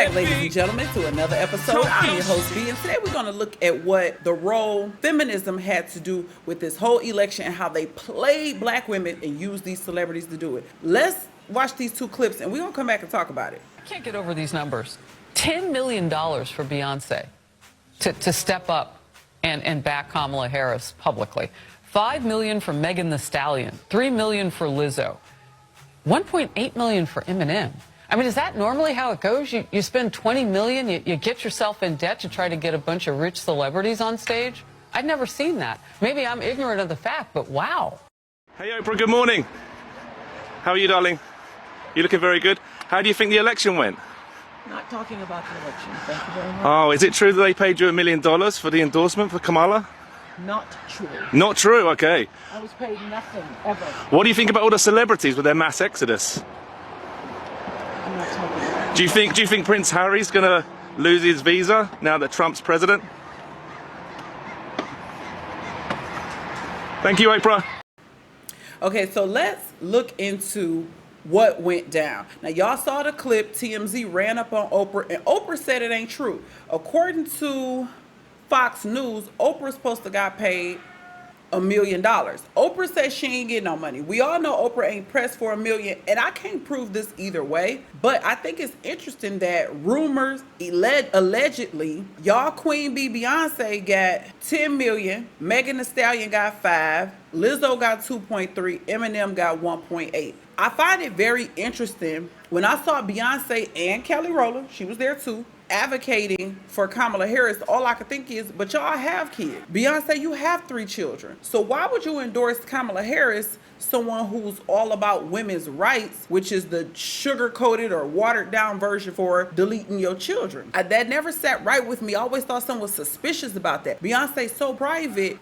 back, ladies and gentlemen, to another episode. I'm your host, B, and today we're going to look at what the role feminism had to do with this whole election and how they played black women and used these celebrities to do it. Let's watch these two clips, and we're going to come back and talk about it. I can't get over these numbers. $10 million for Beyonce to step up and back Kamala Harris publicly. $5 million for Megan Thee Stallion. $3 million for Lizzo. $1.8 million for Eminem. I mean, is that normally how it goes? You spend $20 million, you get yourself in debt to try to get a bunch of rich celebrities on stage? I'd never seen that. Maybe I'm ignorant of the fact, but wow. Hey Oprah, good morning. How are you, darling? You looking very good. How do you think the election went? Not talking about the election. Thank you very much. Oh, is it true that they paid you $1 million for the endorsement for Kamala? Not true. Not true, okay. I was paid nothing, ever. What do you think about all the celebrities with their mass exodus? I'm not talking about Do you think Prince Harry's gonna lose his visa now that Trump's president? Thank you, Oprah. Okay, so let's look into what went down. Now, y'all saw the clip. TMZ ran up on Oprah, and Oprah said it ain't true. According to Fox News, Oprah's supposed to got paid $1 million. Oprah says she ain't getting no money. We all know Oprah ain't pressed for $1 million, and I can't prove this either way, but I think it's interesting that rumors, allegedly, y'all Queen Bee Beyonce got $10 million, Megan Thee Stallion got $5, Lizzo got $2.3, Eminem got $1.8. I find it very interesting when I saw Beyonce and Kelly Rowland, she was there too, advocating for Kamala Harris. All I could think is, but y'all have kids. Beyonce, you have 3 children. So why would you endorse Kamala Harris, someone who's all about women's rights, which is the sugar-coated or watered-down version for deleting your children? That never sat right with me. I always thought someone was suspicious about that. Beyonce is so private,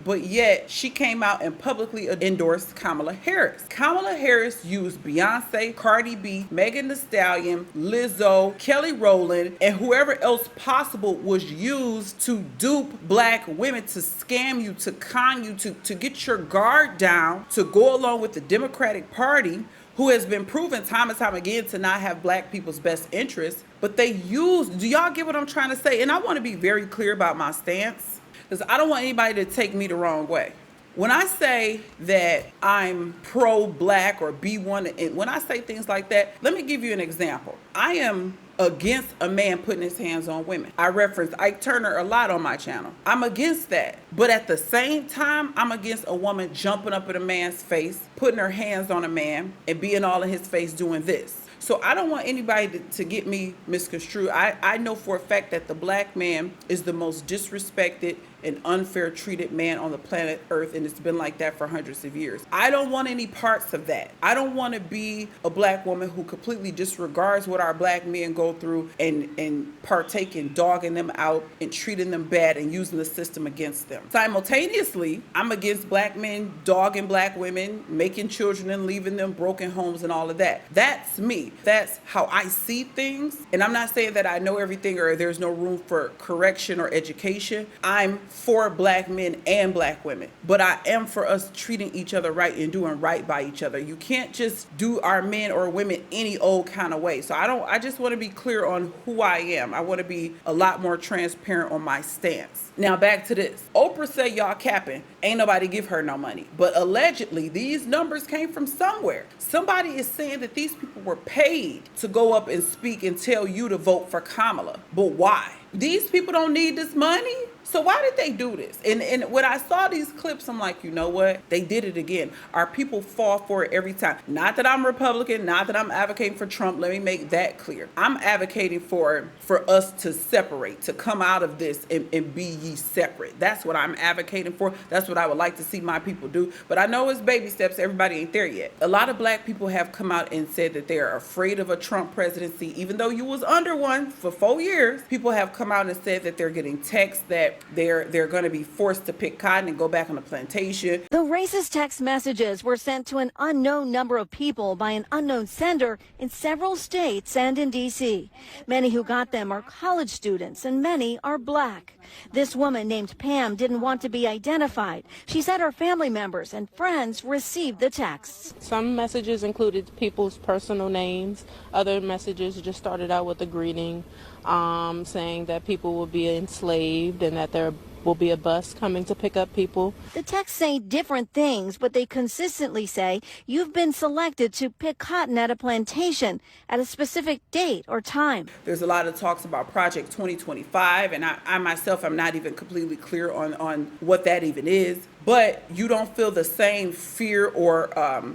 but yet she came out and publicly endorsed Kamala Harris. Kamala Harris used Beyonce, Cardi B, Megan Thee Stallion, Lizzo, Kelly Rowland, and whoever else possible was used to dupe black women, to scam you, to con you, to get your guard down, to go along with the Democratic Party, who has been proven time and time again to not have black people's best interests. But they use, do y'all get what I'm trying to say? And I want to be very clear about my stance, because I don't want anybody to take me the wrong way. When I say that I'm pro-black or B1, and when I say things like that, let me give you an example. I am against a man putting his hands on women. I reference Ike Turner a lot on my channel. I'm against that. But at the same time, I'm against a woman jumping up in a man's face, putting her hands on a man, and being all in his face doing this. So I don't want anybody to get me misconstrued. I know for a fact that the black man is the most disrespected and unfair treated man on the planet Earth, and it's been like that for hundreds of years. I don't want any parts of that. I don't want to be a black woman who completely disregards what our black men go through and partake in dogging them out and treating them bad and using the system against them. Simultaneously, I'm against black men dogging black women, making children and leaving them broken homes and all of that. That's me. That's how I see things. And I'm not saying that I know everything or there's no room for correction or education. I'm for black men and black women, but I am for us treating each other right and doing right by each other. You can't just do our men or women any old kind of way. So I just want to be clear on who I am. I want to be a lot more transparent on my stance. Now back to this. Oprah said y'all capping. Ain't nobody give her no money. But allegedly, these numbers came from somewhere. Somebody is saying that these people were paid to go up and speak and tell you to vote for Kamala. But why? These people don't need this money. So why did they do this? And when I saw these clips, I'm like, you know what? They did it again. Our people fall for it every time. Not that I'm Republican, not that I'm advocating for Trump. Let me make that clear. I'm advocating for us to separate, to come out of this and be ye separate. That's what I'm advocating for. That's what I would like to see my people do. But I know it's baby steps. Everybody ain't there yet. A lot of black people have come out and said that they are afraid of a Trump presidency, even though you was under one for 4 years. People have come out and said that they're getting texts that that they're going to be forced to pick cotton and go back on the plantation. The racist text messages were sent to an unknown number of people by an unknown sender in several states and in D.C. Many who got them are college students and many are black. This woman named Pam didn't want to be identified. She said her family members and friends received the texts. Some messages included people's personal names. Other messages just started out with a greeting, saying that people will be enslaved and that there will be a bus coming to pick up people. The texts say different things, but they consistently say you've been selected to pick cotton at a plantation at a specific date or time. There's a lot of talks about Project 2025, and I myself am not even completely clear on what that even is. But you don't feel the same fear or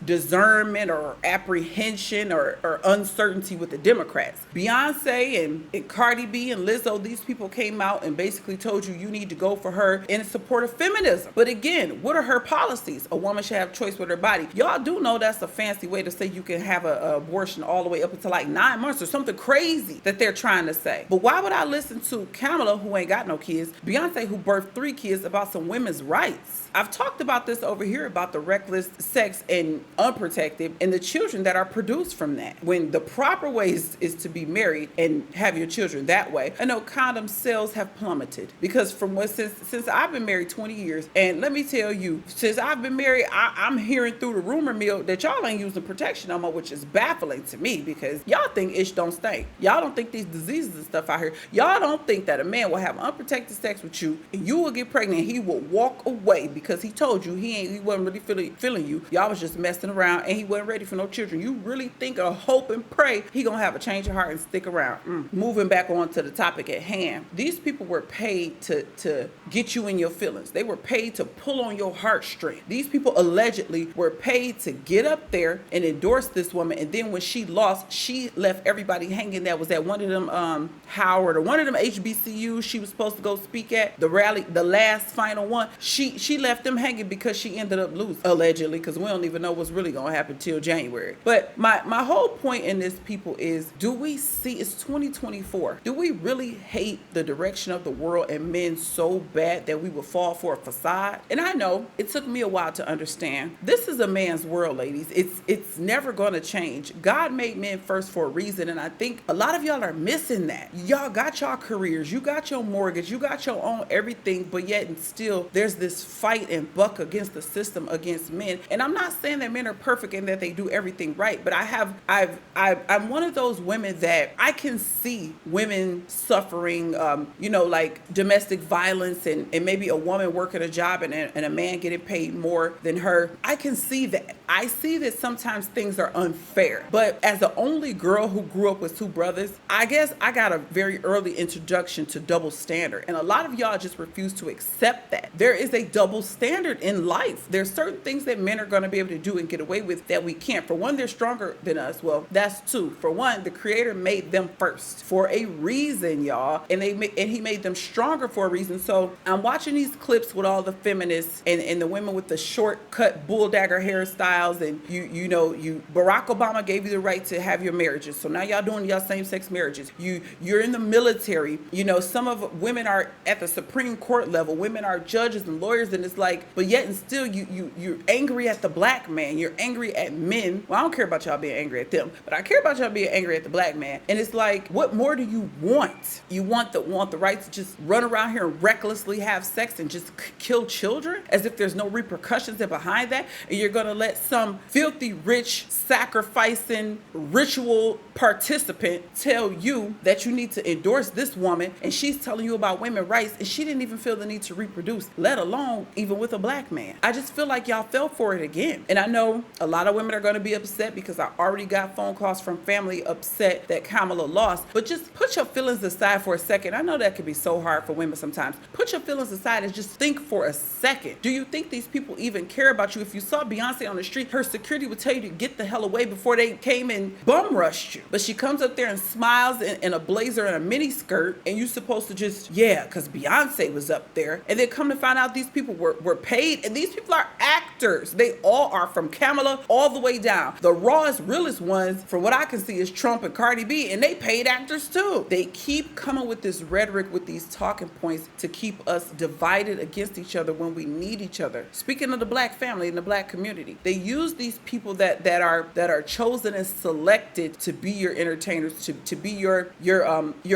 discernment or apprehension or uncertainty with the Democrats. Beyonce and Cardi B and Lizzo, these people came out and basically told you need to go for her in support of feminism. But again, what are her policies? A woman should have choice with her body. Y'all do know that's a fancy way to say you can have an abortion all the way up until like 9 months or something crazy that they're trying to say. But why would I listen to Kamala, who ain't got no kids, Beyonce, who birthed 3 kids, about some women's rights? I've talked about this over here about the reckless sex and unprotected and the children that are produced from that. When the proper way is to be married and have your children that way. I know condom sales have plummeted because since I've been married 20 years, and let me tell you, since I've been married, I'm hearing through the rumor mill that y'all ain't using protection no more, which is baffling to me because y'all think ish don't stink. Y'all don't think these diseases and stuff out here. Y'all don't think that a man will have unprotected sex with you and you will get pregnant and he will walk away because he told you he wasn't really feeling you. Y'all was just messing around and he wasn't ready for no children. You really think or hope and pray he gonna have a change of heart and stick around. Moving back on to the topic at hand. These people were paid to get you in your feelings. They were paid to pull on your heartstring. These people allegedly were paid to get up there and endorse this woman, and then when she lost, she left everybody hanging. That was at one of them Howard or one of them HBCUs she was supposed to go speak at, the rally, the last final one. She left them hanging because she ended up losing, allegedly, because we don't even know what's really going to happen till January. But my whole point in this, people, is do we see, it's 2024, do we really hate the direction of the world and men so bad that we would fall for a facade? And I know it took me a while to understand. This is a man's world, ladies. It's never going to change. God made men first for a reason, and I think a lot of y'all are missing that. Y'all got y'all careers, you got your mortgage, you got your own everything, but yet and still there's this fight and buck against the system, against men. And I'm not saying that men are perfect and that they do everything right, but I'm one of those women that I can see women suffering, like domestic violence and maybe a woman working a job and a man getting paid more than her. I can see that. I see that sometimes things are unfair. But as the only girl who grew up with 2 brothers, I guess I got a very early introduction to double standard. And a lot of y'all just refuse to accept that. There is a double standard in life. There's certain things that men are going to be able to do and get away with that we can't. For one, they're stronger than us. Well, that's 2. For one, the Creator made them first for a reason, y'all. And he made them stronger for a reason. So I'm watching these clips with all the feminists and the women with the short cut bull dagger hairstyles, and Barack Obama gave you the right to have your marriages. So now y'all doing y'all same-sex marriages. You're in the military. Some of women are at the Supreme Court level. Women are judges and lawyers, and it's like, but yet and still you're angry at the black man. You're angry at men. Well, I don't care about y'all being angry at them, but I care about y'all being angry at the black man. And it's like, what more do you want? You want the right to just run around here and recklessly have sex and just kill children as if there's no repercussions behind that, and you're gonna let some filthy rich sacrificing ritual participant tell you that you need to endorse this woman, and she's telling you about women's rights, and she didn't even feel the need to reproduce, let alone even with a black man. I just feel like y'all fell for it again. And I know a lot of women are going to be upset because I already got phone calls from family upset that Kamala lost, but just put your feelings aside for a second. I know that can be so hard for women sometimes. Put your feelings aside and just think for a second. Do you think these people even care about you? If you saw Beyonce on the street security would tell you to get the hell away before they came and bum rushed you. But she comes up there and smiles in a blazer and a mini skirt, and you're supposed to just, yeah, because Beyonce was up there. And then come to find out these people were paid, and these people are actors. They all are, from Kamala all the way down. The rawest, realest ones, from what I can see, is Trump and Cardi B, and they paid actors too. They keep coming with this rhetoric, with these talking points to keep us divided against each other when we need each other. Speaking of the black family and the black community, they use these people that are chosen and selected to be your entertainers, to be your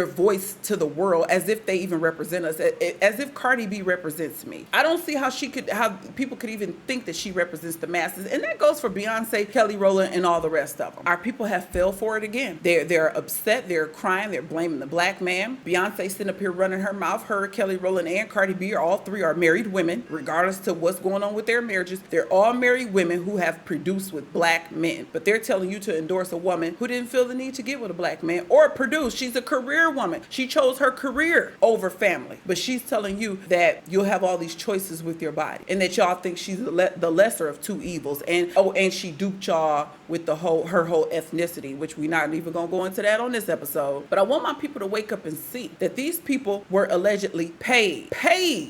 voice to the world, as if they even represent us, as if Cardi B represents me. I don't see how people could even think that she represents the masses, and that goes for Beyonce, Kelly Rowland, and all the rest of them. Our people have fell for it again. They're upset, they're crying, they're blaming the black man. Beyonce sitting up here running her mouth. Her, Kelly Rowland, and Cardi B all three are married women, regardless to what's going on with their marriages. They're all married women who have produced with black men, but they're telling you to endorse a woman who didn't feel the need to get with a black man or produce. She's a career woman. She chose her career over family, but she's telling you that you'll have all these choices with your body, and that y'all think she's the lesser of two evils. And she duped y'all with her whole ethnicity, which we're not even gonna go into that on this episode. But I want my people to wake up and see that these people were allegedly paid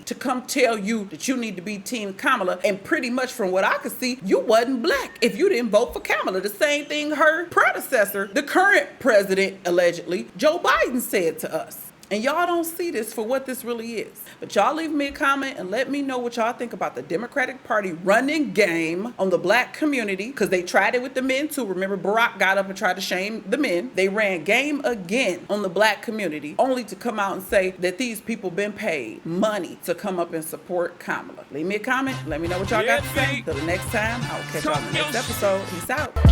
to come tell you that you need to be Team Kamala, and pretty much from what I could see, you wasn't black if you didn't vote for Kamala. The same thing her predecessor, the current president, allegedly, Joe Biden, said to us. And y'all don't see this for what this really is. But y'all leave me a comment and let me know what y'all think about the Democratic Party running game on the black community, because they tried it with the men too. Remember, Barack got up and tried to shame the men. They ran game again on the black community, only to come out and say that these people been paid money to come up and support Kamala. Leave me a comment. Let me know what y'all got to say. Till the next time, I will catch y'all in the next episode. Peace out.